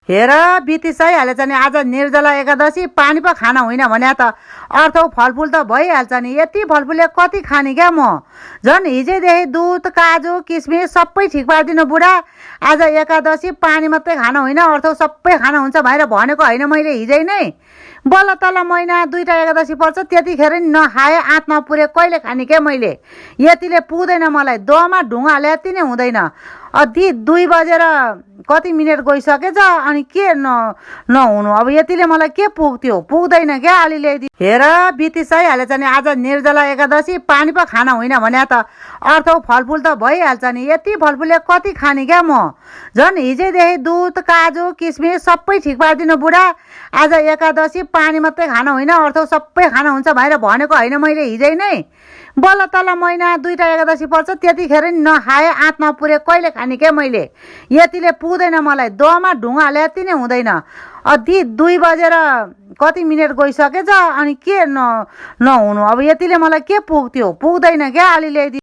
हेर बितिसैहालेछ नि आज निर्जला एकादशी पानी पो खाना होइन भने त अर्थौ फलफुल त भइहाल्छ नि। यति फलफुलले कति खाने क्या म। झन् हिजैदेखि दुध काजु किसमिस सबै ठिक पारिदिनु बुढा। आज एकादशी पानी मात्रै खाना होइन अर्थौ सबै खाना हुन्छ भनेर भनेको होइन मैले हिजै नै। बल्ल तल्ल महिना 2टा एकादशी पर्छ त्यतिखेर नि नखाए आँट नपुरे कहिले खाने क्या मैले। यतिले पुग्दैन मलाई। दहमा ढुङ्गा हाले यति नै हुँदैन। अति 2 बजेर कति मिनट गइसकेछ अनि के नहुनु। अब यतिले मलाई के पुग्थ्यो पुग्दैन क्या अलि ल्याइदि। हेर बितिसैहालेछ नि आज निर्जला एकादशी पानी पो खाना होइन भने त अर्थौ फलफुल त भइहाल्छ नि। यति फलफुलले कति खाने क्या म। झन् हिजैदेखि दुध काजु किसमिस सबै ठिक पारिदिनु बुढा। आज एकादशी पानी मात्रै खाना होइन अर्थौ सबै खाना हुन्छ भनेर भनेको होइन मैले हिजै नै। बल्ल तल्ल महिना 2टा एकादशी पर्छ त्यतिखेर नि नखाए आँट नपुरे कहिले खाने क्या मैले। यतिले पुग्दैन मलाई। दहमा ढुङ्गा हाले यति नै हुँदैन। अति 2 बजेर कति मिनट गइसकेछ अनि के नहुनु। अब यतिले मलाई के पुग्थ्यो पुग्दैन क्या अलि ल्याइदि।